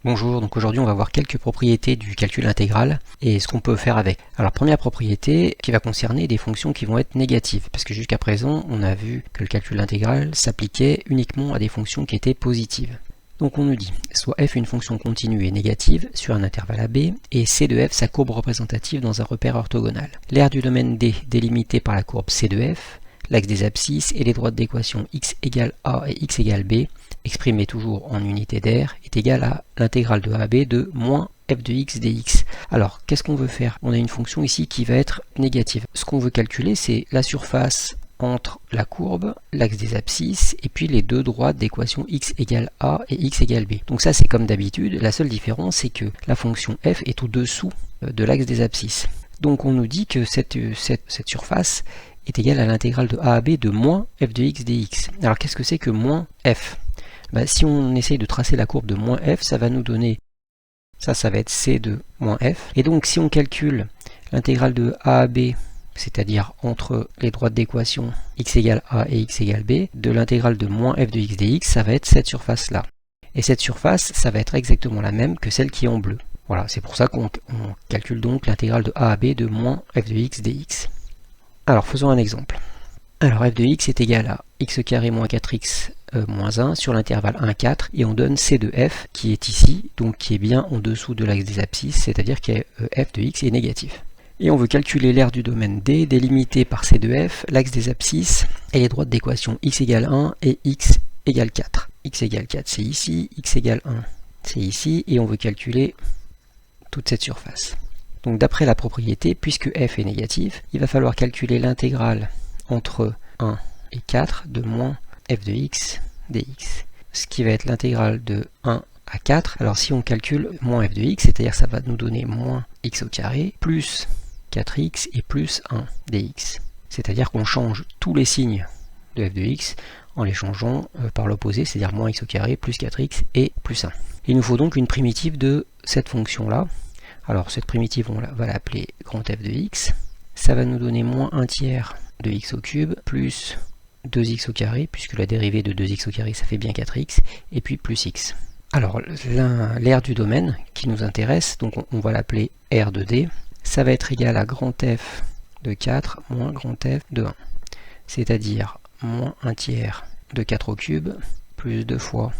Bonjour, donc aujourd'hui on va voir quelques propriétés du calcul intégral et ce qu'on peut faire avec. Alors première propriété qui va concerner des fonctions qui vont être négatives, parce que jusqu'à présent on a vu que le calcul intégral s'appliquait uniquement à des fonctions qui étaient positives. Donc on nous dit, soit f une fonction continue et négative sur un intervalle AB, et c de f sa courbe représentative dans un repère orthogonal. L'aire du domaine D délimité par la courbe c de f, l'axe des abscisses et les droites d'équation x égale a et x égale b, exprimé toujours en unité d'aire, est égal à l'intégrale de a à b de moins f de x dx. Alors, qu'est-ce qu'on veut faire? On a une fonction ici qui va être négative. Ce qu'on veut calculer, c'est la surface entre la courbe, l'axe des abscisses, et puis les deux droites d'équation x égale a et x égale b. Donc ça, c'est comme d'habitude. La seule différence, c'est que la fonction f est au-dessous de l'axe des abscisses. Donc on nous dit que cette surface est égale à l'intégrale de a à b de moins f de x dx. Alors, qu'est-ce que c'est que moins f? Si on essaye de tracer la courbe de moins f, ça va nous donner, ça va être c de moins f. Et donc si on calcule l'intégrale de a à b, c'est-à-dire entre les droites d'équation x égale a et x égale b, de l'intégrale de moins f de x dx, ça va être cette surface-là. Et cette surface, ça va être exactement la même que celle qui est en bleu. Voilà, c'est pour ça qu'on calcule donc l'intégrale de a à b de moins f de x dx. Alors faisons un exemple. Alors f de x est égal à x carré moins 4x moins 1 sur l'intervalle 1, 4, et on donne c de f qui est ici, donc qui est bien en dessous de l'axe des abscisses, c'est-à-dire que f de x est négatif. Et on veut calculer l'aire du domaine D délimité par c de f, l'axe des abscisses et les droites d'équation x égale 1 et x égale 4. X égale 4 c'est ici, x égale 1 c'est ici, et on veut calculer toute cette surface. Donc d'après la propriété, puisque f est négatif, il va falloir calculer l'intégrale entre 1 et 4 de moins f de x dx, ce qui va être l'intégrale de 1 à 4. Alors si on calcule moins f de x, c'est-à-dire ça va nous donner moins x au carré plus 4x et plus 1 dx. C'est-à-dire qu'on change tous les signes de f de x en les changeant par l'opposé, c'est-à-dire moins x au carré plus 4x et plus 1. Il nous faut donc une primitive de cette fonction-là. Alors cette primitive, on va l'appeler grand f de x. Ça va nous donner moins 1 tiers de x au cube plus 2x au carré, puisque la dérivée de 2x au carré, ça fait bien 4x, et puis plus x. Alors, l'aire du domaine qui nous intéresse, donc on va l'appeler R de D, ça va être égal à grand F de 4 moins grand F de 1. C'est-à-dire moins 1 tiers de 4 au cube, plus 2 fois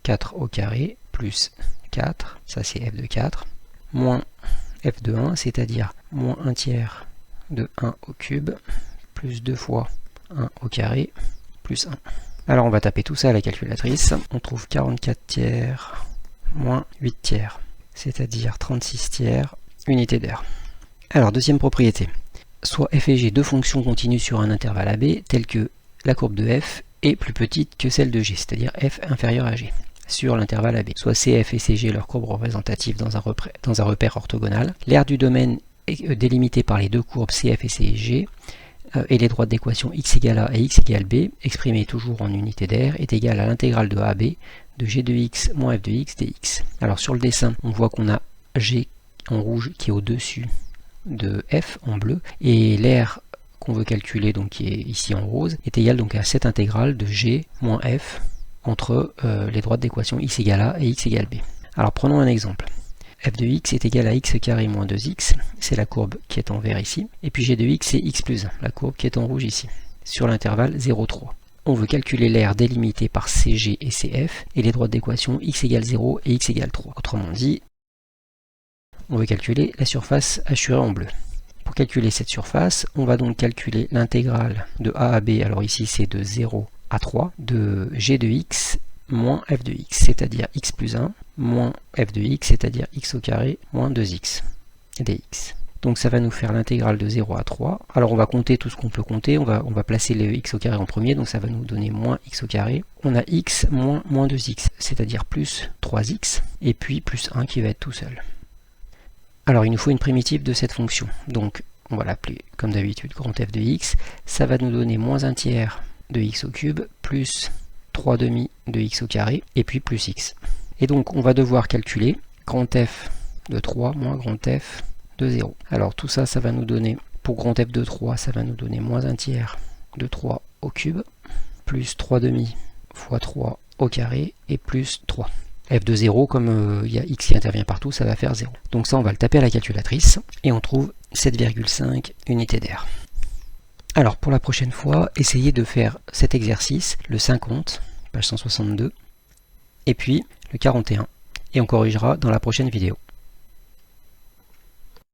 4 au carré, plus 4, ça c'est F de 4, moins F de 1, c'est-à-dire moins 1 tiers de 1 au cube, plus 2 fois 1 au carré, plus 1. Alors on va taper tout ça à la calculatrice. On trouve 44 tiers moins 8 tiers, c'est-à-dire 36 tiers unité d'aire. Alors deuxième propriété. Soit f et g, deux fonctions continues sur un intervalle AB, telles que la courbe de f est plus petite que celle de g, c'est-à-dire f inférieur à g, sur l'intervalle AB. Soit CF et CG, leur courbe représentative dans un repère orthogonal. L'aire du domaine est délimitée par les deux courbes CF et CG, et les droites d'équation x égale a et x égale b, exprimées toujours en unité d'aire, est égale à l'intégrale de AB de g de x moins f de x dx. Alors sur le dessin, on voit qu'on a g en rouge qui est au-dessus de f en bleu, et l'aire qu'on veut calculer, donc qui est ici en rose, est égale donc à cette intégrale de g moins f entre les droites d'équation x égale a et x égale b. Alors prenons un exemple. F de x est égal à x carré moins 2x, c'est la courbe qui est en vert ici, et puis g de x c'est x plus 1, la courbe qui est en rouge ici, sur l'intervalle 0, 3. On veut calculer l'aire délimitée par CG et CF, et les droites d'équation x égale 0 et x égale 3. Autrement dit, on veut calculer la surface hachurée en bleu. Pour calculer cette surface, on va donc calculer l'intégrale de a à b, alors ici c'est de 0 à 3, de g de x moins f de x, c'est-à-dire x plus 1, moins f de x, c'est-à-dire x au carré, moins 2x dx. Donc ça va nous faire l'intégrale de 0 à 3. Alors on va compter tout ce qu'on peut compter, on va placer le x au carré en premier, donc ça va nous donner moins x au carré. On a x moins 2x, c'est-à-dire plus 3x, et puis plus 1 qui va être tout seul. Alors il nous faut une primitive de cette fonction, donc on va l'appeler comme d'habitude grand f de x, ça va nous donner moins 1 tiers de x au cube, plus 3 demi de x au carré, et puis plus x. Et donc on va devoir calculer grand f de 3 moins grand f de 0. Alors tout ça, ça va nous donner, pour grand f de 3, ça va nous donner moins 1 tiers de 3 au cube, plus 3 demi fois 3 au carré, et plus 3. f de 0, comme il y a x qui intervient partout, ça va faire 0. Donc ça, on va le taper à la calculatrice, et on trouve 7,5 unités d'air. Alors, pour la prochaine fois, essayez de faire cet exercice, le 50, page 162, et puis le 41, et on corrigera dans la prochaine vidéo.